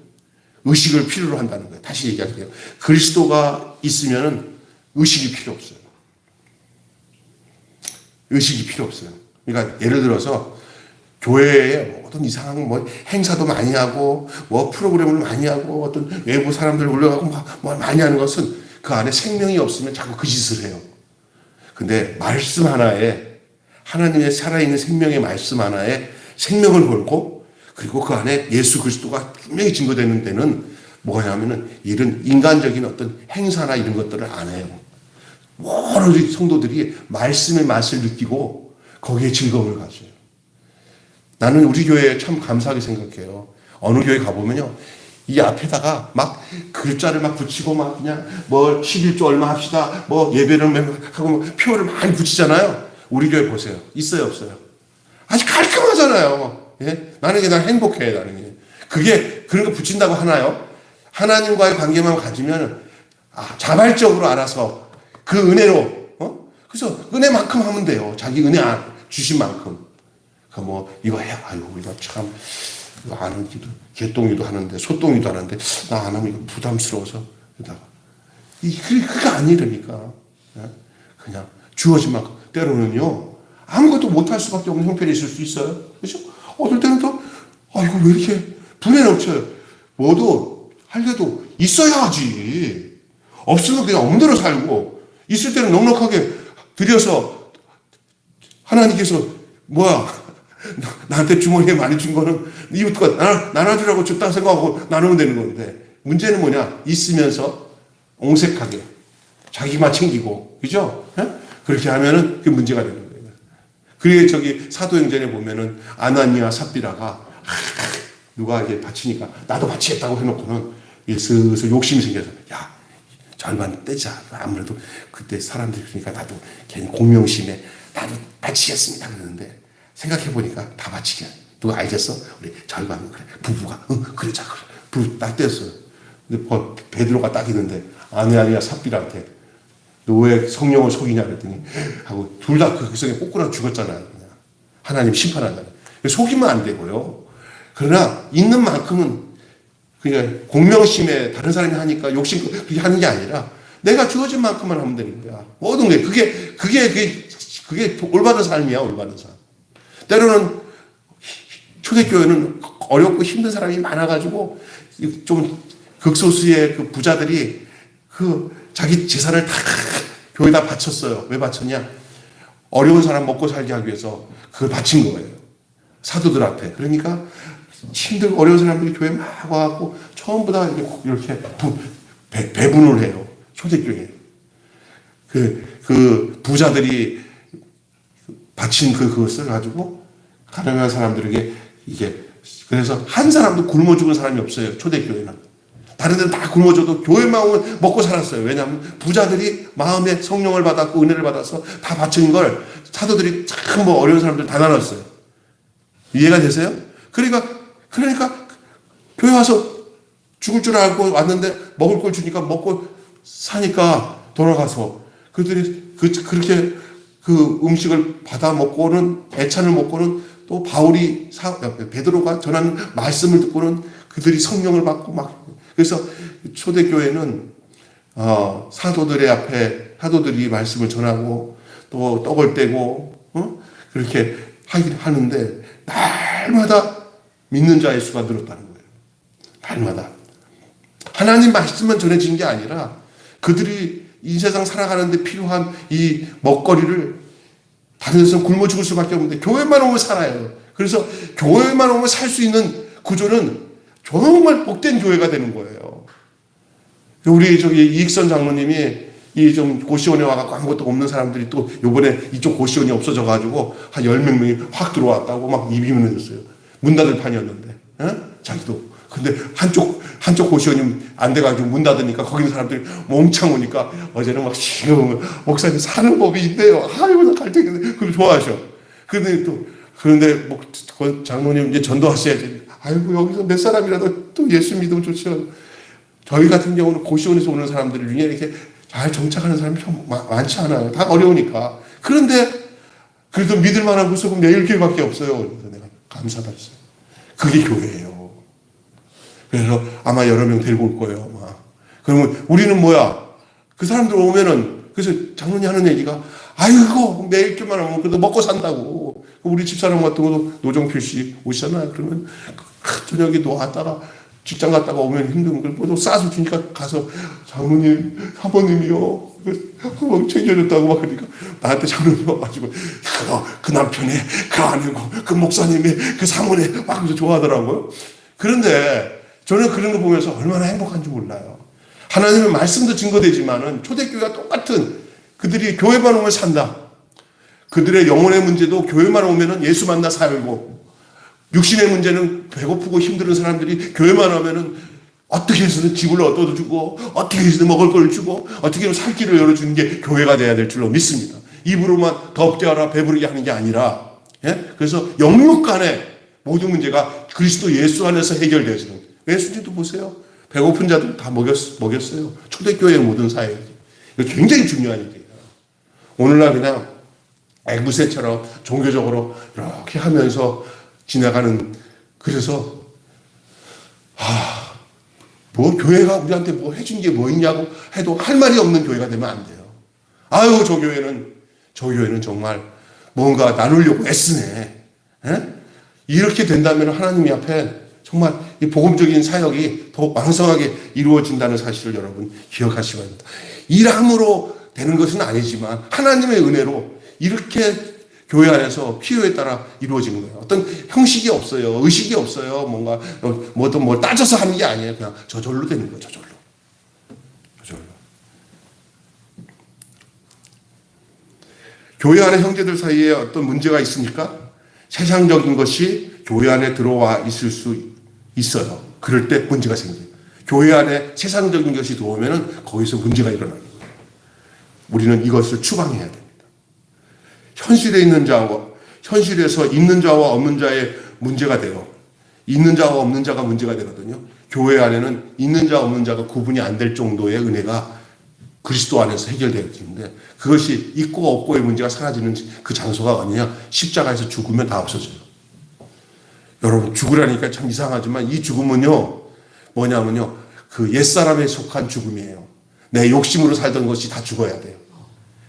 의식을 필요로 한다는 거예요. 다시 얘기할게요. 그리스도가 있으면 의식이 필요 없어요. 의식이 필요 없어요. 그러니까 예를 들어서 교회에 어떤 이상한 행사도 많이 하고 프로그램을 많이 하고 어떤 외부 사람들 올려가고 많이 하는 것은 그 안에 생명이 없으면 자꾸 그 짓을 해요. 근데 말씀 하나에 하나님의 살아있는 생명의 말씀 하나에 생명을 걸고 그리고 그 안에 예수 그리스도가 분명히 증거되는 데는 뭐냐면은 이런 인간적인 어떤 행사나 이런 것들을 안 해요. 여러 성도들이 말씀의 맛을 느끼고 거기에 즐거움을 가져요. 나는 우리 교회에 참 감사하게 생각해요. 어느 교회 가보면요. 이 앞에다가 막 글자를 막 붙이고 막 그냥 11조 얼마 합시다. 예배를 하고 표를 많이 붙이잖아요. 우리 교회 보세요. 있어요, 없어요? 아주 깔끔하잖아요. 예? 나는 그냥 행복해, 나는. 그런 거 붙인다고 하나요? 하나님과의 관계만 가지면, 자발적으로 알아서 그 은혜로, 그래서 은혜만큼 하면 돼요. 자기 은혜 주신 만큼. 이거 해. 이거 참, 이거 안 하기도, 개똥이도 하는데, 소똥이도 하는데, 나 안 하면 이거 부담스러워서. 그러다가. 그게 아니라니까. 그냥 주어진 만큼. 때로는요, 아무것도 못할 수밖에 없는 형편이 있을 수 있어요. 그렇죠? 어떨 때는 또, 이거 왜 이렇게 분에 넘쳐요. 뭐도 하려도 있어야지. 없으면 그냥 없는 대로 살고, 있을 때는 넉넉하게 드려서 하나님께서 나한테 주머니에 많이 준 거는 이웃과 나눠주라고 줬다 생각하고 나누면 되는 건데, 문제는 뭐냐? 있으면서 옹색하게 자기만 챙기고, 그죠? 그렇게 하면은 그게 문제가 되는 거예요. 그게 사도행전에 보면은 아나니아 삽비라가 누가 이게 바치니까 나도 바치겠다고 해놓고는 슬슬 욕심이 생겨서 야, 절반 떼자. 아무래도 그때 사람들이 그러니까 나도 괜히 공명심에 나도 바치겠습니다 그러는데 생각해보니까 다 바치게. 누가 알겠어? 우리 절반은 그래. 부부가 그러자 그래. 부부 딱 떼었어요. 근데 베드로가 딱 있는데 아나니아 삽비라한테 너 왜 성령을 속이냐 그랬더니 하고 둘 다 그 성에 꼬꾸라 죽었잖아요. 그냥. 하나님 심판한다. 속이면 안 되고요. 그러나 있는 만큼은 그냥 공명심에 다른 사람이 하니까 욕심 그렇게 하는 게 아니라 내가 주어진 만큼만 하면 되는 거야. 모든 게 그게 올바른 삶이야. 올바른 삶. 때로는 초대교회는 어렵고 힘든 사람이 많아가지고 좀 극소수의 그 부자들이 자기 재산을 다 교회에다 바쳤어요. 왜 바쳤냐? 어려운 사람 먹고 살게 하기 위해서 그걸 바친 거예요. 사도들한테. 그러니까 힘들고 어려운 사람들이 교회 막 와갖고 전부 다 이렇게 배분을 해요. 초대교회. 그 부자들이 바친 그것을 가지고 가난한 사람들에게 그래서 한 사람도 굶어 죽은 사람이 없어요. 초대교회는. 다른 데는 다 굶어줘도 교회만 오면 먹고 살았어요. 왜냐하면 부자들이 마음에 성령을 받았고 은혜를 받아서 다 바친 걸 사도들이 참 어려운 사람들 다 나눴어요. 이해가 되세요? 그러니까 교회 와서 죽을 줄 알고 왔는데 먹을 걸 주니까 먹고 사니까 돌아가서 그들이 그렇게 그 음식을 받아 먹고는 애찬을 먹고는 또 베드로가 전하는 말씀을 듣고는 그들이 성령을 받고 막 그래서 초대교회는 사도들의 앞에 사도들이 말씀을 전하고 또 떡을 떼고 그렇게 하는데 날마다 믿는 자의 수가 늘었다는 거예요. 날마다 하나님 말씀만 전해진 게 아니라 그들이 이 세상 살아가는데 필요한 이 먹거리를 다른 데서 굶어 죽을 수밖에 없는데 교회만 오면 살아요. 그래서 교회만 오면 살 수 있는 구조는 정말 복된 교회가 되는 거예요. 우리 이익선 장로님이 이 좀 고시원에 와갖고 아무것도 없는 사람들이 또 요번에 이쪽 고시원이 없어져가지고 한 10몇 명이 확 들어왔다고 막 입이 무너졌어요. 문 닫을 판이었는데, 자기도. 근데 한쪽 고시원이 안 돼가지고 문 닫으니까 거기 있는 사람들이 몽창 오니까 어제는 막 지금 목사님 사는 법이 있대요. 아이고, 나 갈등했는데. 그걸 좋아하셔. 그런데 장로님 이제 전도하셔야지. 아이고, 여기서 몇 사람이라도 또 예수 믿으면 좋죠. 저희 같은 경우는 고시원에서 오는 사람들을 위해 이렇게 잘 정착하는 사람이 좀 많지 않아요. 다 어려우니까. 그런데 그래도 믿을 만한 구석은 매일 교회밖에 없어요. 그래서 내가 감사받았어요. 그게 교회예요. 그래서 아마 여러 명 데리고 올 거예요. 아마. 그러면 우리는 뭐야? 그 사람들 오면은 그래서 장로님 하는 얘기가 아이고 매일 교회만 오면 그래도 먹고 산다고. 우리 집사람 같은 것도 노정필 씨 오시잖아요. 그러면 저녁에 왔다가 직장 갔다가 오면 힘들면 또 싸서 주니까 가서 장로님 사모님이요 한번 챙겨줬다고 막 그러니까 나한테 장로님 와가지고 그 남편이 그 아내고 그 목사님이 그 사모님 막 그래서 좋아하더라고요. 그런데 저는 그런 거 보면서 얼마나 행복한지 몰라요. 하나님의 말씀도 증거되지만은 초대교회가 똑같은 그들이 교회만 오면 산다. 그들의 영혼의 문제도 교회만 오면은 예수 만나 살고 육신의 문제는 배고프고 힘든 사람들이 교회만 오면은 어떻게 해서든 집을 얻어주고 어떻게 해서든 먹을 걸 주고 어떻게 해서 살 길을 열어주는 게 교회가 돼야 될 줄로 믿습니다. 입으로만 덥게 하라 배부르게 하는 게 아니라 그래서 영육 간의 모든 문제가 그리스도 예수 안에서 해결되어지는 예수님도 보세요. 배고픈 자들 다 먹였어요. 초대교회의 모든 사역이. 이거 굉장히 중요한 일이에요. 오늘날 그냥 앵무새처럼 종교적으로 이렇게 하면서 지나가는 그래서 뭐 교회가 우리한테 뭐 해준 게 뭐 있냐고 해도 할 말이 없는 교회가 되면 안 돼요. 아유, 저 교회는 정말 뭔가 나누려고 애쓰네. 에? 이렇게 된다면 하나님 앞에 정말 이 복음적인 사역이 더 왕성하게 이루어진다는 사실을 여러분 기억하시기 바랍니다. 일함으로 되는 것은 아니지만 하나님의 은혜로 이렇게 교회 안에서 필요에 따라 이루어지는 거예요. 어떤 형식이 없어요. 의식이 없어요. 뭔가 뭐든 뭘 따져서 하는 게 아니에요. 그냥 저절로 되는 거예요. 저절로. 교회 안에 형제들 사이에 어떤 문제가 있으니까 세상적인 것이 교회 안에 들어와 있을 수 있어요. 그럴 때 문제가 생겨요. 교회 안에 세상적인 것이 들어오면 거기서 문제가 일어나는 거예요. 우리는 이것을 추방해야 됩니다. 현실에서 있는 자와 없는 자의 문제가 돼요. 있는 자와 없는 자가 문제가 되거든요. 교회 안에는 있는 자 없는 자가 구분이 안 될 정도의 은혜가 그리스도 안에서 해결되어지는데 그것이 있고 없고의 문제가 사라지는 그 장소가 어디냐? 십자가에서 죽으면 다 없어져요. 여러분, 죽으라니까 참 이상하지만 이 죽음은요, 뭐냐면요, 그 옛사람에 속한 죽음이에요. 내 욕심으로 살던 것이 다 죽어야 돼요.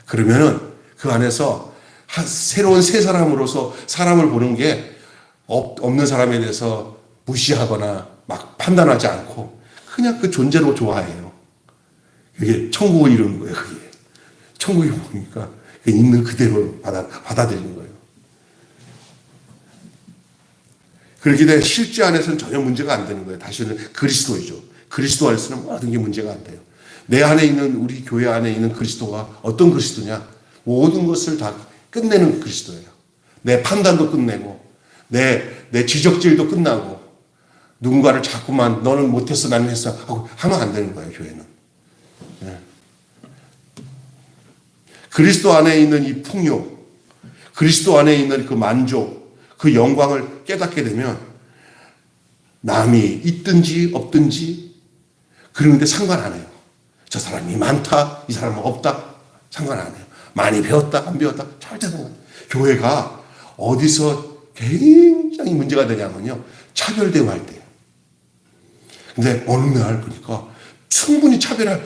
그러면은 그 안에서 새로운 새 사람으로서 사람을 보는 게 없는 사람에 대해서 무시하거나 막 판단하지 않고 그냥 그 존재로 좋아해요. 그게 천국을 이루는 거예요. 그게 천국이 보니까 있는 그대로 받아들이는 거예요. 그렇게 되면 실제 안에서는 전혀 문제가 안 되는 거예요. 다시는 그리스도이죠. 그리스도 안에서는 모든 게 문제가 안 돼요. 내 안에 있는, 우리 교회 안에 있는 그리스도가 어떤 그리스도냐? 모든 것을 다 끝내는 그리스도예요. 내 판단도 끝내고 내 지적질도 끝나고 누군가를 자꾸만 너는 못했어 나는 했어 하고 하면 안 되는 거예요. 교회는. 네. 그리스도 안에 있는 이 풍요, 그리스도 안에 있는 그 만족, 그 영광을 깨닫게 되면 남이 있든지 없든지 그런데 상관 안 해요. 저 사람이 많다, 이 사람은 없다, 상관 안 해요. 많이 배웠다, 안 배웠다, 절대 상관 안 해요. 교회가 어디서 굉장히 문제가 되냐면요, 차별 대우할 때예요. 근데 어느 날 보니까 충분히 차별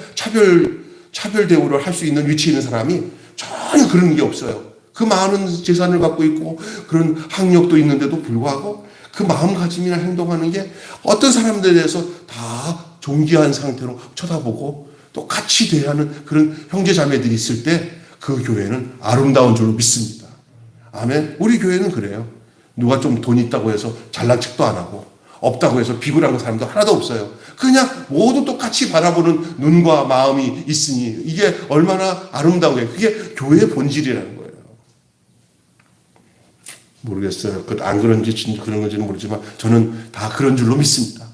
대우를 할 수 있는 위치에 있는 사람이 전혀 그런 게 없어요. 그 많은 재산을 갖고 있고 그런 학력도 있는데도 불구하고 그 마음가짐이나 행동하는 게 어떤 사람들에 대해서 다 존귀한 상태로 쳐다보고 또 같이 대하는 그런 형제 자매들이 있을 때 그 교회는 아름다운 줄로 믿습니다. 아멘. 우리 교회는 그래요. 누가 좀 돈 있다고 해서 잘난 척도 안 하고 없다고 해서 비굴한 사람도 하나도 없어요. 그냥 모두 똑같이 바라보는 눈과 마음이 있으니 이게 얼마나 아름다운 그게 교회의 본질이라는 거예요. 모르겠어요. 안 그런지 그런 건지는 모르지만 저는 다 그런 줄로 믿습니다.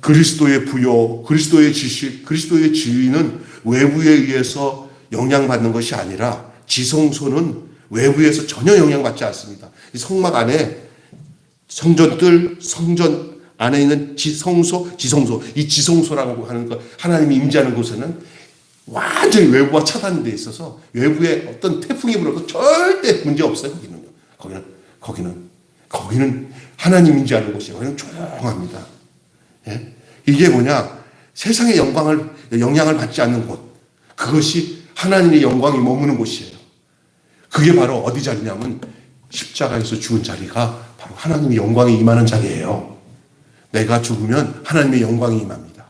그리스도의 부요, 그리스도의 지식, 그리스도의 지위는 외부에 의해서 영향받는 것이 아니라 지성소는 외부에서 전혀 영향받지 않습니다. 이 성막 안에 성전 안에 있는 지성소, 이 지성소라고 하는 것, 하나님이 임재하는 곳에는 완전히 외부와 차단돼 있어서 외부에 어떤 태풍이 불어도 절대 문제 없어요. 거기는 하나님 임재하는 곳이에요. 거기는 조용합니다. 예? 이게 뭐냐? 세상의 영향을 받지 않는 곳. 그것이 하나님의 영광이 머무는 곳이에요. 그게 바로 어디 자리냐면 십자가에서 죽은 자리가 바로 하나님의 영광이 임하는 자리예요. 내가 죽으면 하나님의 영광이 임합니다.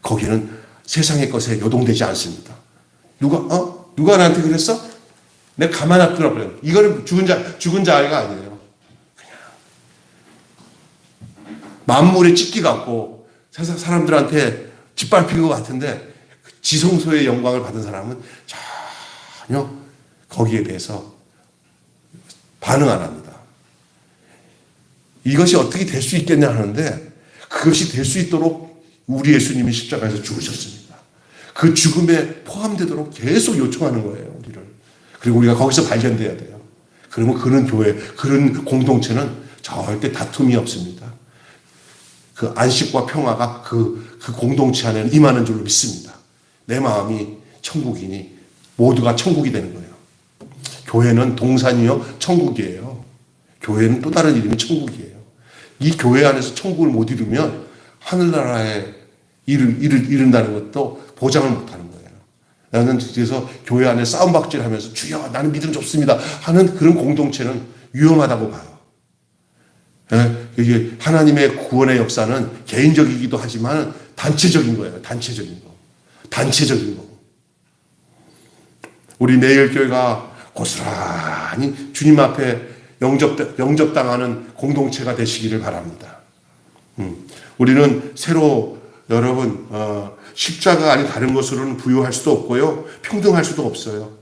거기는 세상의 것에 요동되지 않습니다. 누가 나한테 그랬어? 내가 가만 놔두라 그래요. 이거는 죽은 자가 아니에요. 그냥 만물의 찢기 같고 세상 사람들한테 짓밟힌 것 같은데 지성소의 영광을 받은 사람은 전혀 거기에 대해서 반응 안 합니다. 이것이 어떻게 될 수 있겠냐 하는데 그것이 될 수 있도록 우리 예수님이 십자가에서 죽으셨습니다. 그 죽음에 포함되도록 계속 요청하는 거예요. 우리를. 그리고 우리가 거기서 발견돼야 돼요. 그러면 그런 교회, 그런 공동체는 절대 다툼이 없습니다. 그 안식과 평화가 그 공동체 안에는 임하는 줄로 믿습니다. 내 마음이 천국이니 모두가 천국이 되는 거예요. 교회는 동산이요 천국이에요. 교회는 또 다른 이름이 천국이에요. 이 교회 안에서 천국을 못 이루면 하늘나라에 이른다는 것도 보장을 못하는 거예요. 나는 그래서 교회 안에 싸움박질 하면서 주여 나는 믿음 좁습니다 하는 그런 공동체는 위험하다고 봐요. 이게 하나님의 구원의 역사는 개인적이기도 하지만 단체적인 거예요. 단체적인 거. 우리 매일교회가 고스란히 주님 앞에 영접당하는 공동체가 되시기를 바랍니다. 우리는 새로 여러분 십자가 아닌 다른 것으로는 부유할 수도 없고요. 평등할 수도 없어요.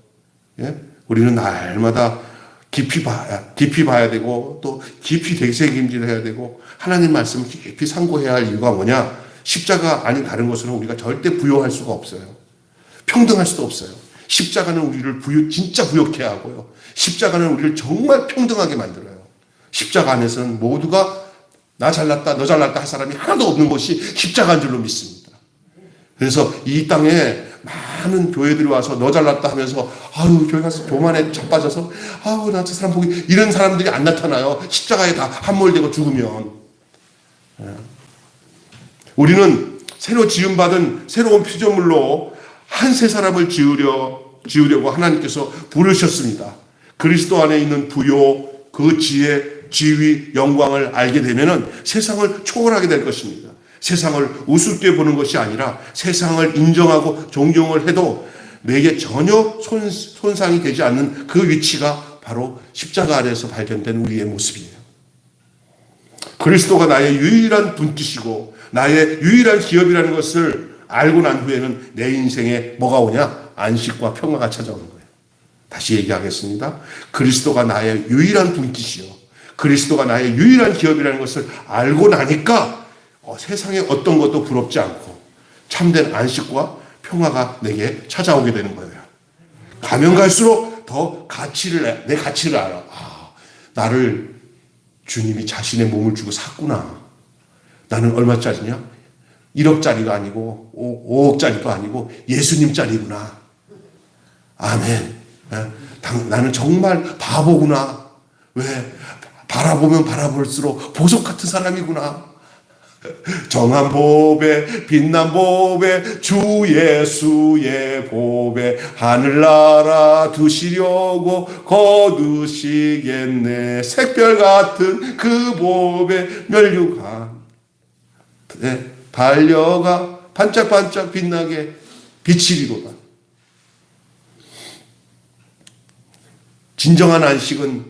예? 우리는 날마다 깊이 봐야 되고 또 깊이 되새김질을 해야 되고 하나님 말씀을 깊이 상고해야 할 이유가 뭐냐? 십자가 아닌 다른 것으로는 우리가 절대 부유할 수가 없어요. 평등할 수도 없어요. 십자가는 우리를 진짜 부욕해 하고요. 십자가는 우리를 정말 평등하게 만들어요. 십자가 안에서는 모두가 나 잘났다, 너 잘났다 할 사람이 하나도 없는 것이 십자가인 줄로 믿습니다. 그래서 이 땅에 많은 교회들이 와서 너 잘났다 하면서 아유 교회 가서 교만에 자빠져서 아유 나 저 사람 보기 이런 사람들이 안 나타나요. 십자가에 다 함몰되고 죽으면. 우리는 새로 지음받은 새로운 피조물로 한 새 사람을 지으려고 하나님께서 부르셨습니다. 그리스도 안에 있는 부요, 그 지혜, 지위, 영광을 알게 되면은 세상을 초월하게 될 것입니다. 세상을 우습게 보는 것이 아니라 세상을 인정하고 존경을 해도 내게 전혀 손상이 되지 않는 그 위치가 바로 십자가 아래에서 발견된 우리의 모습이에요. 그리스도가 나의 유일한 분깃이고 나의 유일한 기업이라는 것을 알고 난 후에는 내 인생에 뭐가 오냐? 안식과 평화가 찾아오는 거예요. 다시 얘기하겠습니다. 그리스도가 나의 유일한 분깃이요. 그리스도가 나의 유일한 기업이라는 것을 알고 나니까 세상에 어떤 것도 부럽지 않고 참된 안식과 평화가 내게 찾아오게 되는 거예요. 가면 갈수록 더 내 가치를 알아. 나를 주님이 자신의 몸을 주고 샀구나. 나는 얼마짜리냐? 1억짜리가 아니고 5억짜리도 아니고 예수님짜리구나. 아멘. 나는 정말 바보구나. 왜? 바라보면 바라볼수록 보석 같은 사람이구나. 정한 보배 빛난 보배 주 예수의 보배 하늘나라 두시려고 거두시겠네. 샛별 같은 그 보배 면류관 달려가 반짝반짝 빛나게 비치리로다. 진정한 안식은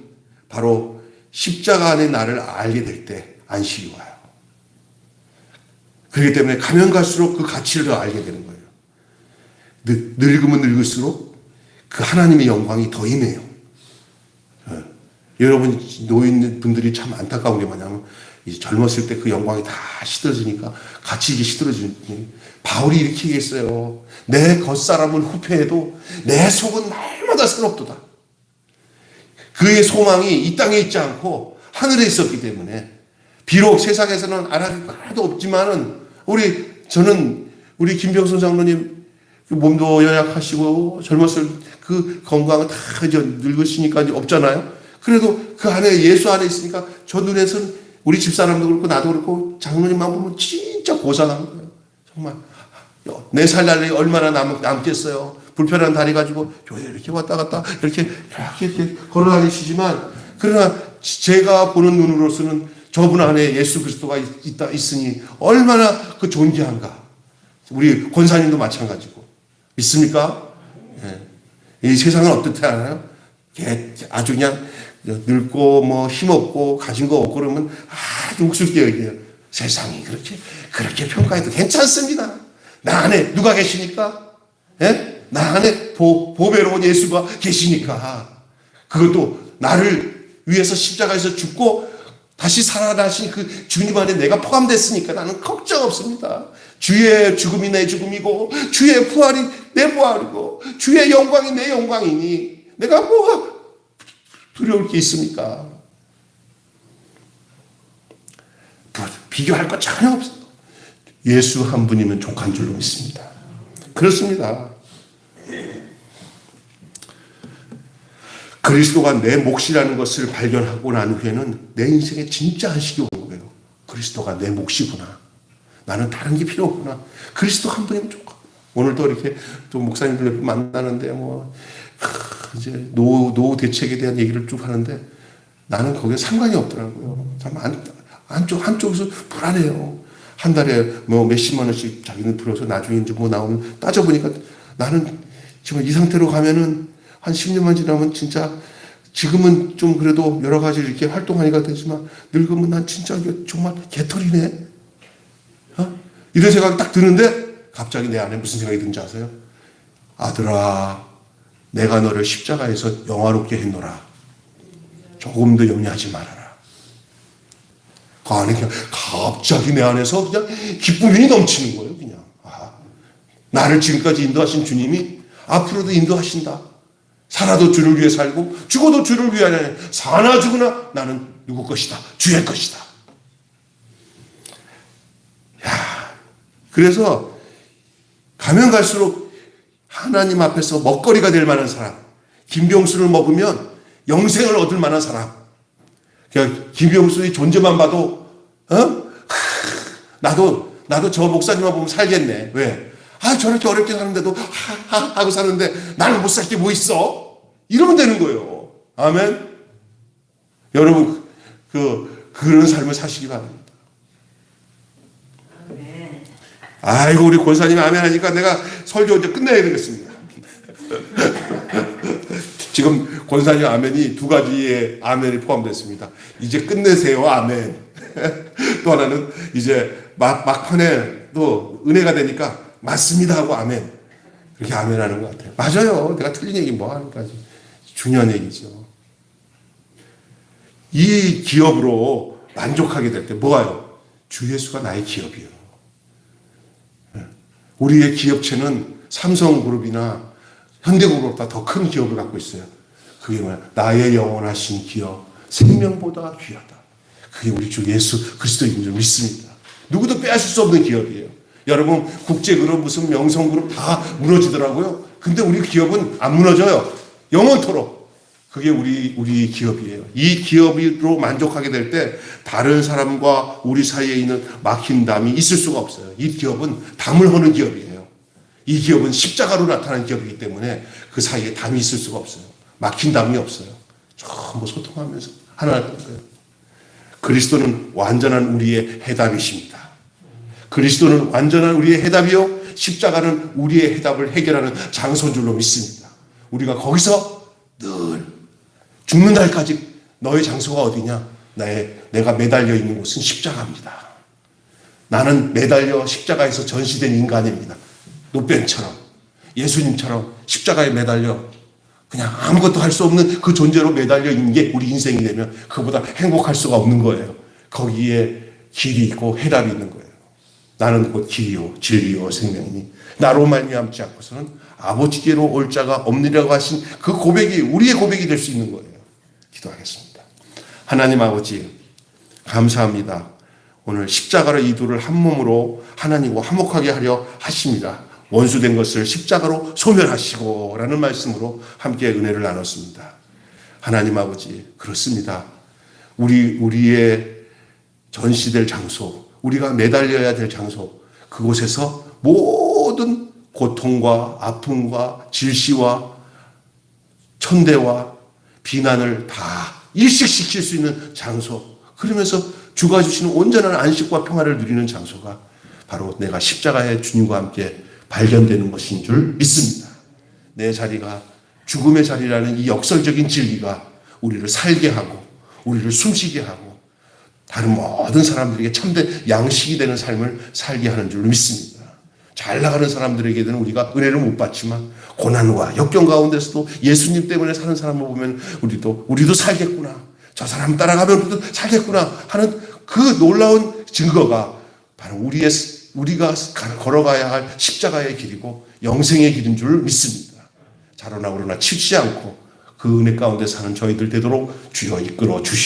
바로 십자가 안에 나를 알게 될 때 안식이 와요. 그렇기 때문에 가면 갈수록 그 가치를 더 알게 되는 거예요. 늙으면 늙을수록 그 하나님의 영광이 더 임해요. 여러분 노인 분들이 참 안타까운 게 뭐냐면 이제 젊었을 때 그 영광이 다 시들어지니까 같이 이게 시들어지니 바울이 이렇게 얘기했어요. 내 겉사람은 후패해도 내 속은 날마다 새롭도다. 그의 소망이 이 땅에 있지 않고 하늘에 있었기 때문에 비록 세상에서는 알아줄 거 하나도 없지만은 저는 우리 김병선 장로님 몸도 연약하시고 젊었을 그 건강은 다 이제 늙으시니까 이제 없잖아요. 그래도 그 안에 예수 안에 있으니까 저 눈에서는 우리 집사람도 그렇고 나도 그렇고 장로님만 보면 진짜 고상한 거예요. 정말 내 살 날이 얼마나 남겠어요. 불편한 다리 가지고 교회 이렇게 왔다 갔다 이렇게 걸어다니시지만 그러나 제가 보는 눈으로서는 저분 안에 예수 그리스도가 있으니 얼마나 그 존귀한가. 우리 권사님도 마찬가지고 믿습니까? 네. 이 세상은 어떻게 하나요? 아주 그냥 늙고 뭐 힘없고 가진 거 없고 그러면 아주 욱스럽게 여겨요. 세상이 그렇게 평가해도 괜찮습니다. 나 안에 누가 계시니까? 예? 나 안에 보배로운 예수가 계시니까. 그것도 나를 위해서 십자가에서 죽고 다시 살아나신 그 주님 안에 내가 포함됐으니까 나는 걱정 없습니다. 주의 죽음이 내 죽음이고 주의 부활이 내 부활이고 주의 영광이 내 영광이니 내가 뭐가 두려울 게 있습니까? 비교할 것 전혀 없어요. 예수 한 분이면 족한 줄로 믿습니다. 그렇습니다. 그리스도가 내 몫이라는 것을 발견하고 난 후에는 내 인생에 진짜 안식이 오는 거예요. 그리스도가 내 몫이구나. 나는 다른 게 필요 없구나. 그리스도 한 분이면 좋고. 오늘도 이렇게 또 목사님들 만나는데 이제 노후 대책에 대한 얘기를 쭉 하는데 나는 거기에 상관이 없더라고요. 참 한쪽에서 불안해요. 한 달에 몇십만 원씩 자기는 들어서 나중에 이제 나오면 따져보니까 나는 지금 이 상태로 가면은 한 10년만 지나면 진짜 지금은 좀 그래도 여러 가지 이렇게 활동하니까 되지만 늙으면 난 진짜 정말 개털이네. 이런 생각이 딱 드는데 갑자기 내 안에 무슨 생각이 든지 아세요? 아들아, 내가 너를 십자가에서 영화롭게 했노라. 조금도 염려하지 말아라. 그 안에 그냥 갑자기 내 안에서 그냥 기쁨이 넘치는 거예요. 그냥 나를 지금까지 인도하신 주님이 앞으로도 인도하신다. 살아도 주를 위해 살고 죽어도 주를 위하여 사나 죽으나 나는 누구 것이다. 주의 것이다. 그래서 가면 갈수록 하나님 앞에서 먹거리가 될 만한 사람, 김병수를 먹으면 영생을 얻을 만한 사람. 그러니까 김병수의 존재만 봐도 나도 저 목사님만 보면 살겠네. 왜? 저렇게 어렵게 사는데도 하고 사는데 나는 못 살 게 뭐 있어? 이러면 되는 거예요. 아멘. 여러분 그런 삶을 사시기 바랍니다. 아이고 우리 권사님 아멘 하니까 내가 설교 이제 끝내야 되겠습니다. 지금 권사님 아멘이 두 가지의 아멘이 포함됐습니다. 이제 끝내세요 아멘. 또 하나는 이제 막판에 또 은혜가 되니까 맞습니다 하고 아멘. 그렇게 아멘 하는 것 같아요. 맞아요. 내가 틀린 얘기 뭐 하니까 중요한 얘기죠. 이 기업으로 만족하게 될 때 뭐가요? 주 예수가 나의 기업이에요. 우리의 기업체는 삼성그룹이나 현대그룹보다 더 큰 기업을 갖고 있어요. 그게 뭐야? 나의 영원하신 기업, 생명보다 귀하다. 그게 우리 주 예수 그리스도인 줄 믿습니다. 누구도 빼앗을 수 없는 기업이에요. 여러분 국제그룹 무슨 명성그룹 다 무너지더라고요. 근데 우리 기업은 안 무너져요. 영원토록. 그게 우리 기업이에요. 이 기업으로 만족하게 될 때 다른 사람과 우리 사이에 있는 막힌 담이 있을 수가 없어요. 이 기업은 담을 허는 기업이에요. 이 기업은 십자가로 나타나는 기업이기 때문에 그 사이에 담이 있을 수가 없어요. 막힌 담이 없어요. 전부 소통하면서 하나 될 거예요. 그리스도는 완전한 우리의 해답이십니다. 그리스도는 완전한 우리의 해답이요. 십자가는 우리의 해답을 해결하는 장소인 줄로 믿습니다. 우리가 거기서 늘 죽는 날까지 너의 장소가 어디냐? 내가 매달려 있는 곳은 십자가입니다. 나는 매달려 십자가에서 전시된 인간입니다. 노뱀처럼 예수님처럼 십자가에 매달려 그냥 아무것도 할 수 없는 그 존재로 매달려 있는 게 우리 인생이 되면 그보다 행복할 수가 없는 거예요. 거기에 길이 있고 해답이 있는 거예요. 나는 곧 길이요 진리요 생명이니 나로 말미암지 않고서는 아버지께로 올 자가 없느라고 하신 그 고백이 우리의 고백이 될 수 있는 거예요. 기도하겠습니다. 하나님 아버지 감사합니다. 오늘 십자가로 이두를 한 몸으로 하나님과 화목하게 하려 하십니다. 원수된 것을 십자가로 소멸하시고 라는 말씀으로 함께 은혜를 나눴습니다. 하나님 아버지 그렇습니다. 우리의 전시될 장소, 우리가 매달려야 될 장소, 그곳에서 모든 고통과 아픔과 질시와 천대와 비난을 다 일식시킬 수 있는 장소, 그러면서 주가 주시는 온전한 안식과 평화를 누리는 장소가 바로 내가 십자가의 주님과 함께 발견되는 것인 줄 믿습니다. 내 자리가 죽음의 자리라는 이 역설적인 진리가 우리를 살게 하고 우리를 숨쉬게 하고 다른 모든 사람들에게 참된 양식이 되는 삶을 살게 하는 줄 믿습니다. 잘 나가는 사람들에게는 우리가 은혜를 못 받지만 고난과 역경 가운데서도 예수님 때문에 사는 사람을 보면 우리도 살겠구나. 저 사람 따라가면 우리도 살겠구나 하는 그 놀라운 증거가 바로 우리가 걸어가야 할 십자가의 길이고 영생의 길인 줄 믿습니다. 자로나 우러나 치지 않고 그 은혜 가운데 사는 저희들 되도록 주여 이끌어 주시옵소서.